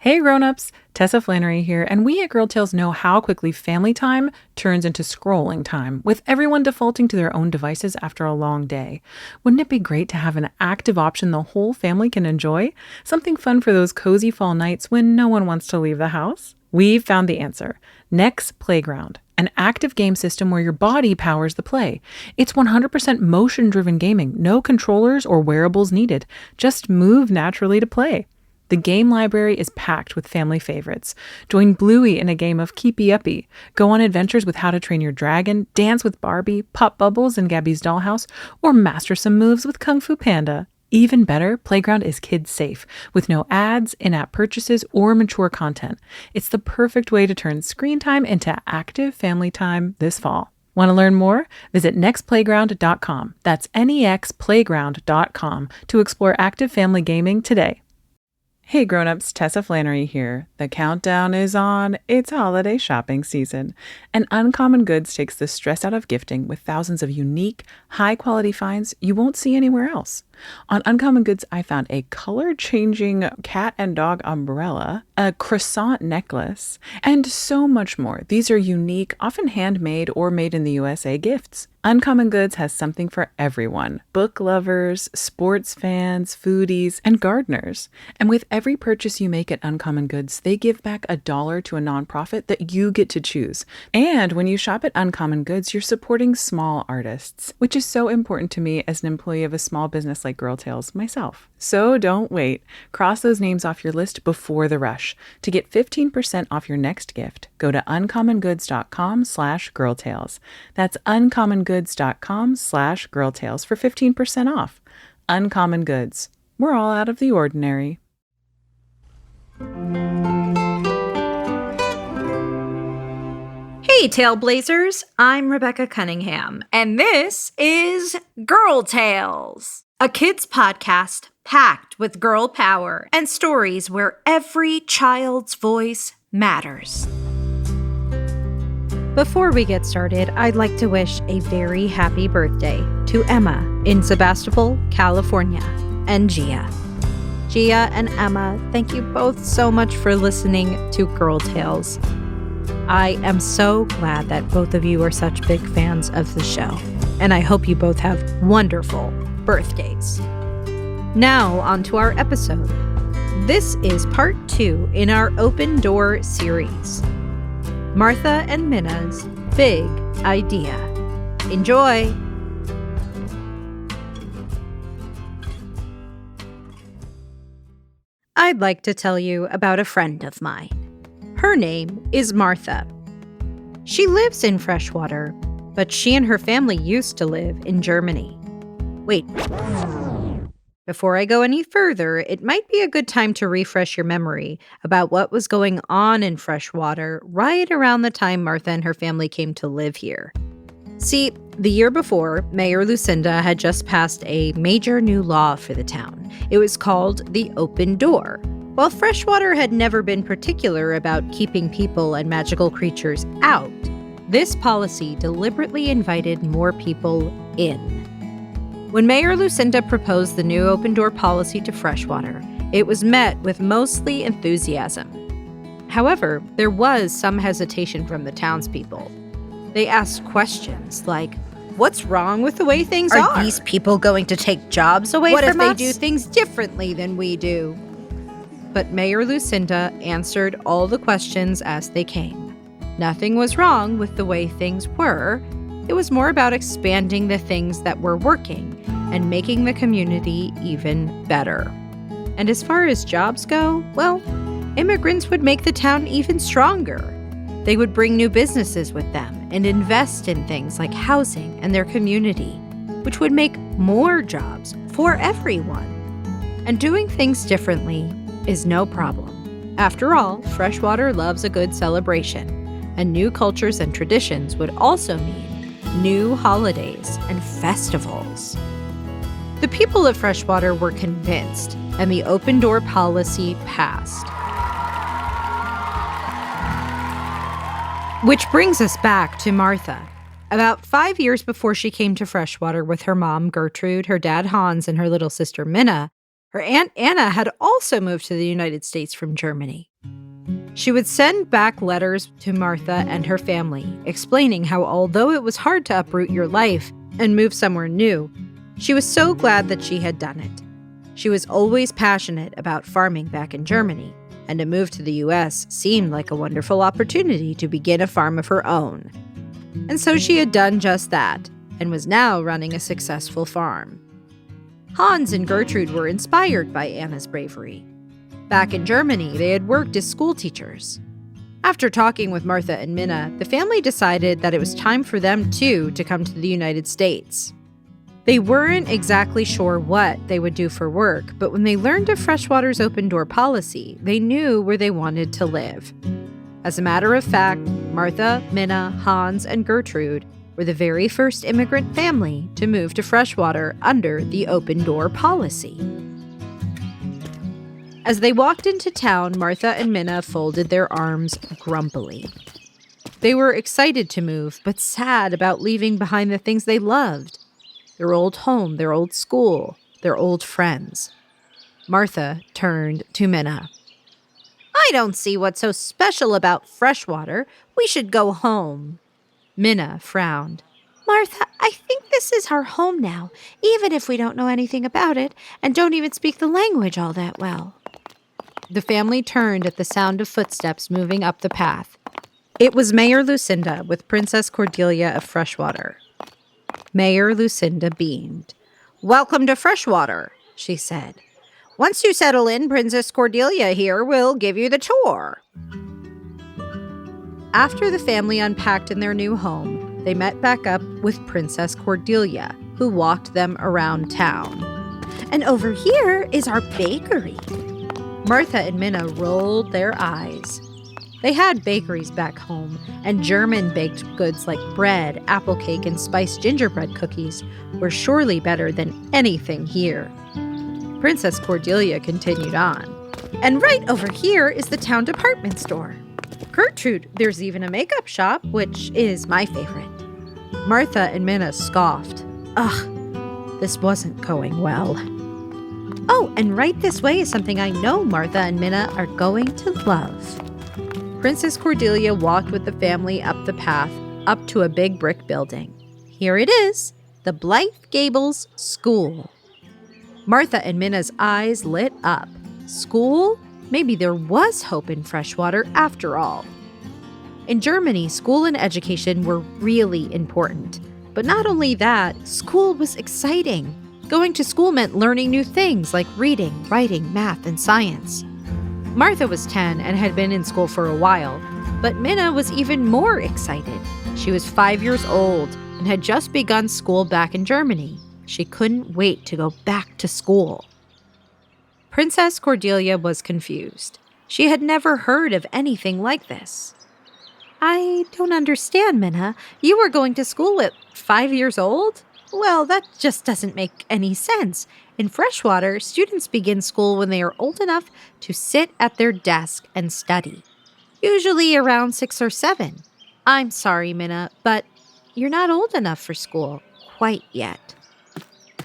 Hey Grownups, Tessa Flannery here, and we at Girl Tales know how quickly family time turns into scrolling time, with everyone defaulting to their own devices after a long day. Wouldn't it be great to have an active option the whole family can enjoy? Something fun for those cozy fall nights when no one wants to leave the house? We've found the answer. Next Playground, an active game system where your body powers the play. It's 100% motion-driven gaming, no controllers or wearables needed. Just move naturally to play. The game library is packed with family favorites. Join Bluey in a game of Keepy Uppy. Go on adventures with How to Train Your Dragon, dance with Barbie, pop bubbles in Gabby's Dollhouse, or master some moves with Kung Fu Panda. Even better, Playground is kids safe, with no ads, in-app purchases, or mature content. It's the perfect way to turn screen time into active family time this fall. Want to learn more? Visit nextplayground.com. That's nextplayground.com to explore active family gaming today. Hey Grownups, Tessa Flannery here. The countdown is on. It's holiday shopping season. And Uncommon Goods takes the stress out of gifting with thousands of unique, high-quality finds you won't see anywhere else. On Uncommon Goods, I found a color-changing cat and dog umbrella, a croissant necklace, and so much more. These are unique, often handmade or made in the USA gifts. Uncommon Goods has something for everyone: book lovers, sports fans, foodies, and gardeners. And with every purchase you make at Uncommon Goods, they give back $1 to a nonprofit that you get to choose. And when you shop at Uncommon Goods, you're supporting small artists, which is so important to me as an employee of a small business like Girl Tales myself. So don't wait. Cross those names off your list before the rush. To get 15% off your next gift, go to uncommongoods.com/girltales. That's uncommongoods.com/girltales for 15% off. Uncommon Goods. We're all out of the ordinary. Hey, Tailblazers! I'm Rebecca Cunningham, and this is Girl Tales, a kids' podcast packed with girl power and stories where every child's voice matters. Before we get started, I'd like to wish a very happy birthday to Emma in Sebastopol, California, and Gia. Gia and Emma, thank you both so much for listening to Girl Tales. I am so glad that both of you are such big fans of the show, and I hope you both have wonderful birthdays. Now, on to our episode. This is part 2 in our Open Door series. Martha and Minna's Big Idea. Enjoy! I'd like to tell you about a friend of mine. Her name is Martha. She lives in Freshwater, but she and her family used to live in Germany. Wait. Before I go any further, it might be a good time to refresh your memory about what was going on in Freshwater right around the time Martha and her family came to live here. See, the year before, Mayor Lucinda had just passed a major new law for the town. It was called the Open Door. While Freshwater had never been particular about keeping people and magical creatures out, this policy deliberately invited more people in. When Mayor Lucinda proposed the new Open Door policy to Freshwater, it was met with mostly enthusiasm. However, there was some hesitation from the townspeople. They asked questions like, what's wrong with the way things are? Are these people going to take jobs away from us? What if they do things differently than we do? But Mayor Lucinda answered all the questions as they came. Nothing was wrong with the way things were. It was more about expanding the things that were working and making the community even better. And as far as jobs go, well, immigrants would make the town even stronger. They would bring new businesses with them and invest in things like housing and their community, which would make more jobs for everyone. And doing things differently is no problem. After all, Freshwater loves a good celebration, and new cultures and traditions would also mean new holidays and festivals. The people of Freshwater were convinced, and the Open Door policy passed. Which brings us back to Martha. About 5 years before she came to Freshwater with her mom, Gertrude, her dad, Hans, and her little sister, Minna, Her Aunt Anna had also moved to the United States from Germany. She would send back letters to Martha and her family, explaining how although it was hard to uproot your life and move somewhere new, she was so glad that she had done it. She was always passionate about farming back in Germany, and a move to the U.S. seemed like a wonderful opportunity to begin a farm of her own. And so she had done just that, and was now running a successful farm. Hans and Gertrude were inspired by Anna's bravery. Back in Germany, they had worked as school teachers. After talking with Martha and Minna, the family decided that it was time for them too to come to the United States. They weren't exactly sure what they would do for work, but when they learned of Freshwater's open door policy, they knew where they wanted to live. As a matter of fact, Martha, Minna, Hans, and Gertrude were the very first immigrant family to move to Freshwater under the open door policy. As they walked into town, Martha and Minna folded their arms grumpily. They were excited to move, but sad about leaving behind the things they loved. Their old home, their old school, their old friends. Martha turned to Minna. I don't see what's so special about Freshwater. We should go home. Minna frowned. Martha, I think this is our home now, even if we don't know anything about it and don't even speak the language all that well. The family turned at the sound of footsteps moving up the path. It was Mayor Lucinda with Princess Cordelia of Freshwater. Mayor Lucinda beamed. Welcome to Freshwater, she said. Once you settle in, Princess Cordelia here will give you the tour. After the family unpacked in their new home, they met back up with Princess Cordelia, who walked them around town. And over here is our bakery. Martha and Minna rolled their eyes. They had bakeries back home, and German baked goods like bread, apple cake, and spiced gingerbread cookies were surely better than anything here. Princess Cordelia continued on. And right over here is the town department store. Gertrude, there's even a makeup shop, which is my favorite. Martha and Minna scoffed. Ugh, this wasn't going well. Oh, and right this way is something I know Martha and Minna are going to love. Princess Cordelia walked with the family up the path, up to a big brick building. Here it is, the Blythe Gables School. Martha and Minna's eyes lit up. School? Maybe there was hope in Freshwater after all. In Germany, school and education were really important. But not only that, school was exciting. Going to school meant learning new things like reading, writing, math, and science. Martha was 10 and had been in school for a while, but Minna was even more excited. She was 5 years old and had just begun school back in Germany. She couldn't wait to go back to school. Princess Cordelia was confused. She had never heard of anything like this. I don't understand, Minna. You were going to school at 5 years old? Well, that just doesn't make any sense. In Freshwater, students begin school when they are old enough to sit at their desk and study, usually around 6 or 7. I'm sorry, Minna, but you're not old enough for school quite yet.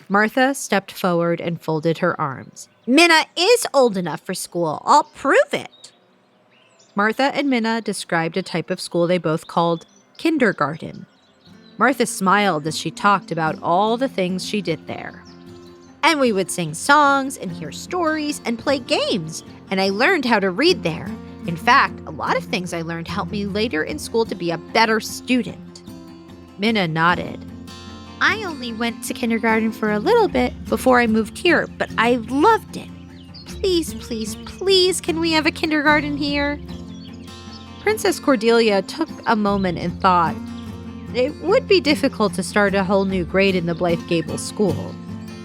Martha stepped forward and folded her arms. Minna is old enough for school. I'll prove it. Martha and Minna described a type of school they both called kindergarten. Martha smiled as she talked about all the things she did there. And we would sing songs and hear stories and play games. And I learned how to read there. In fact, a lot of things I learned helped me later in school to be a better student. Minna nodded. I only went to kindergarten for a little bit before I moved here, but I loved it. Please, please, please, can we have a kindergarten here? Princess Cordelia took a moment and thought. It would be difficult to start a whole new grade in the Blythe Gables School.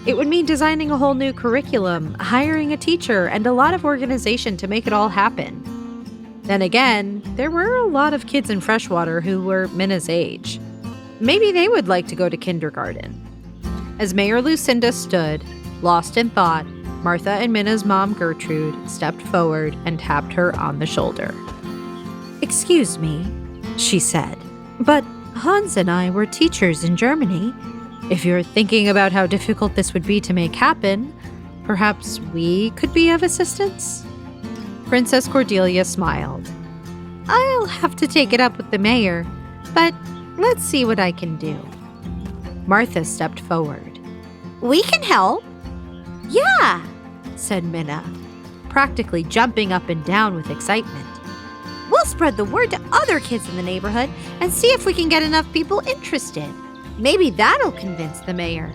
It would mean designing a whole new curriculum, hiring a teacher, and a lot of organization to make it all happen. Then again, there were a lot of kids in Freshwater who were Minna's age. Maybe they would like to go to kindergarten. As Mayor Lucinda stood, lost in thought, Martha and Minna's mom, Gertrude, stepped forward and tapped her on the shoulder. Excuse me, she said, but Hans and I were teachers in Germany. If you're thinking about how difficult this would be to make happen, Perhaps we could be of assistance? Princess Cordelia smiled. I'll have to take it up with the mayor, but let's see what I can do. Martha stepped forward. We can help. Yeah, said Minna, practically jumping up and down with excitement. We'll spread the word to other kids in the neighborhood and see if we can get enough people interested. Maybe that'll convince the mayor.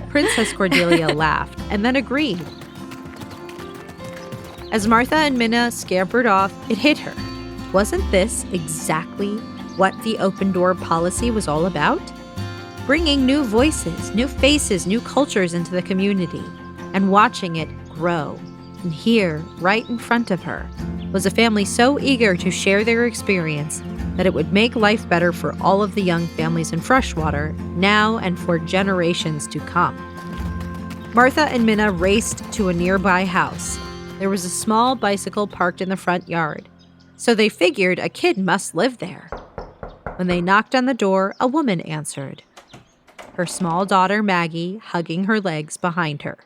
Princess Cordelia laughed and then agreed. As Martha and Minna scampered off, it hit her. Wasn't this exactly what the open door policy was all about? Bringing new voices, new faces, new cultures into the community, and watching it grow. And here, right in front of her, was a family so eager to share their experience that it would make life better for all of the young families in Freshwater, now and for generations to come. Martha and Minna raced to a nearby house. There was a small bicycle parked in the front yard, so they figured a kid must live there. When they knocked on the door, a woman answered. Her small daughter Maggie hugging her legs behind her.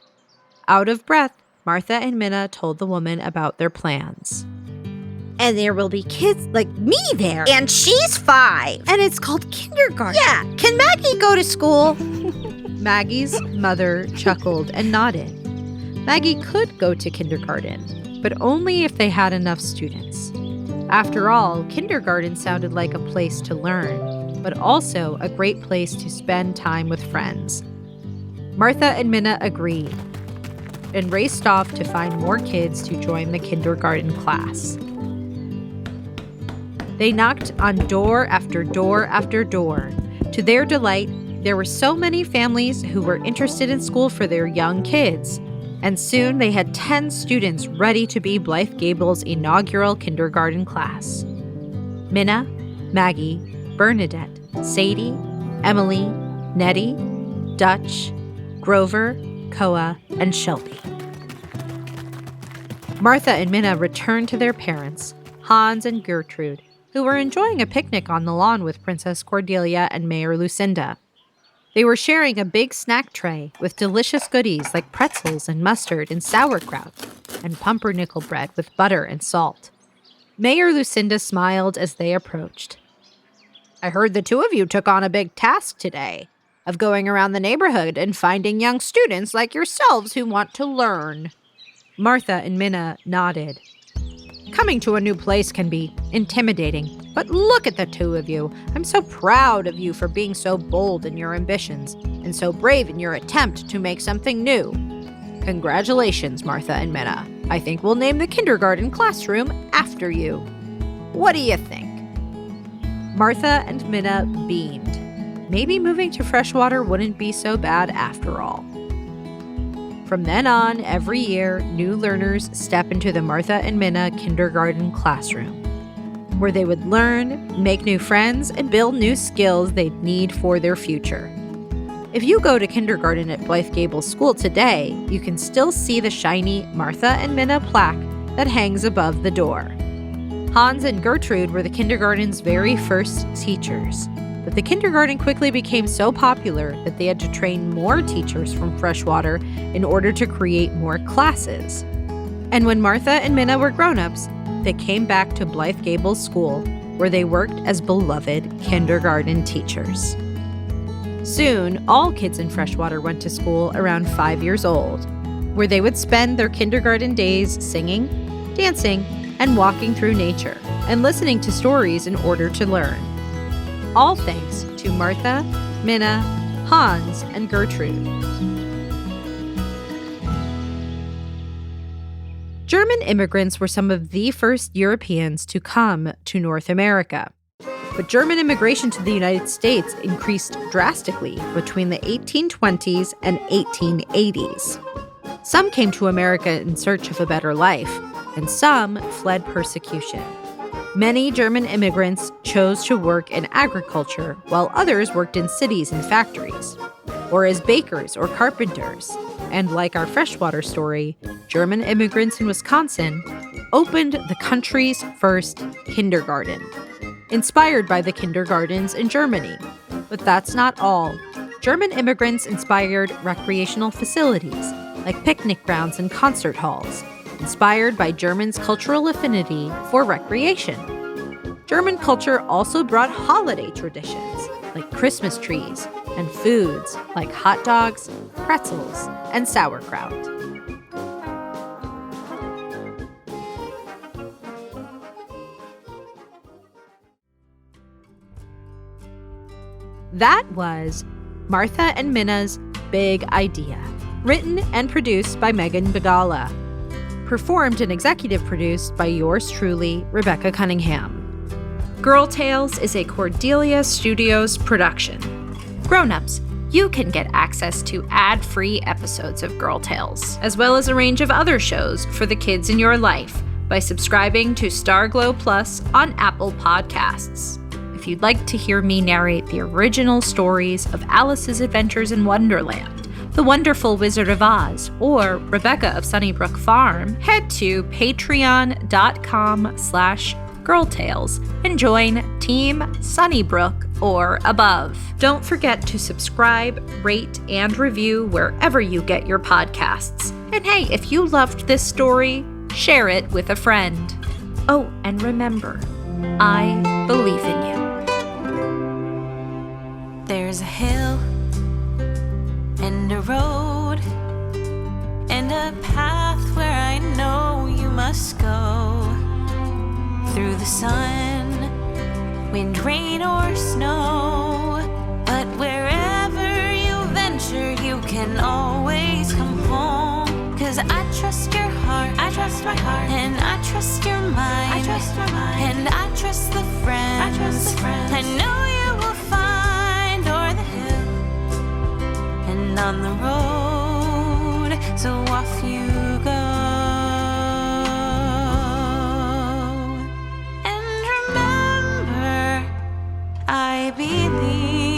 Out of breath, Martha and Minna told the woman about their plans. And there will be kids like me there. And she's 5. And it's called kindergarten. Yeah, can Maggie go to school? Maggie's mother chuckled and nodded. Maggie could go to kindergarten, but only if they had enough students. After all, kindergarten sounded like a place to learn, but also a great place to spend time with friends. Martha and Minna agreed and raced off to find more kids to join the kindergarten class. They knocked on door after door after door. To their delight, there were so many families who were interested in school for their young kids, and soon they had 10 students ready to be Blythe Gable's inaugural kindergarten class. Minna, Maggie, Bernadette, Sadie, Emily, Nettie, Dutch, Grover, Koa, and Shelby. Martha and Minna returned to their parents, Hans and Gertrude, who were enjoying a picnic on the lawn with Princess Cordelia and Mayor Lucinda. They were sharing a big snack tray with delicious goodies like pretzels and mustard and sauerkraut and pumpernickel bread with butter and salt. Mayor Lucinda smiled as they approached. I heard the two of you took on a big task today of going around the neighborhood and finding young students like yourselves who want to learn. Martha and Minna nodded. Coming to a new place can be intimidating, but look at the two of you. I'm so proud of you for being so bold in your ambitions and so brave in your attempt to make something new. Congratulations, Martha and Minna. I think we'll name the kindergarten classroom after you. What do you think? Martha and Minna beamed. Maybe moving to Freshwater wouldn't be so bad after all. From then on, every year, new learners step into the Martha and Minna kindergarten classroom, where they would learn, make new friends, and build new skills they'd need for their future. If you go to kindergarten at Blythe Gable School today, you can still see the shiny Martha and Minna plaque that hangs above the door. Hans and Gertrude were the kindergarten's very first teachers. But the kindergarten quickly became so popular that they had to train more teachers from Freshwater in order to create more classes. And when Martha and Minna were grown-ups, they came back to Blythe Gable School, where they worked as beloved kindergarten teachers. Soon, all kids in Freshwater went to school around 5 years old, where they would spend their kindergarten days singing, dancing, and walking through nature, and listening to stories in order to learn. All thanks to Martha, Minna, Hans, and Gertrude. German immigrants were some of the first Europeans to come to North America. But German immigration to the United States increased drastically between the 1820s and 1880s. Some came to America in search of a better life, and some fled persecution. Many German immigrants chose to work in agriculture, while others worked in cities and factories, or as bakers or carpenters. And like our Freshwater story, German immigrants in Wisconsin opened the country's first kindergarten, inspired by the kindergartens in Germany. But that's not all. German immigrants inspired recreational facilities, like picnic grounds and concert halls, inspired by Germans' cultural affinity for recreation. German culture also brought holiday traditions like Christmas trees and foods like hot dogs, pretzels, and sauerkraut. That was Martha and Minna's Big Idea, written and produced by Megan Bagala. Performed and executive produced by yours truly, Rebecca Cunningham. Girl Tales is a Cordelia Studios production. Grownups, you can get access to ad-free episodes of Girl Tales, As well as a range of other shows for the kids in your life by subscribing to Starglow Plus on Apple Podcasts. If you'd like to hear me narrate the original stories of Alice's Adventures in Wonderland, The Wonderful Wizard of Oz, or Rebecca of Sunnybrook Farm, head to patreon.com/girltales and join Team Sunnybrook or above. Don't forget to subscribe, rate, and review wherever you get your podcasts. And hey, if you loved this story, share it with a friend. Oh, and remember, I believe in you. There's a hill and a road and a path where I know you must go. Through the sun, wind, rain, or snow. But wherever you venture, you can always come home. 'Cause I trust your heart, I trust my heart, and I trust your mind, I trust my mind, and I trust the friends, I trust the friends I know you will find o'er the hill and on the road. So off you go. And remember, I believe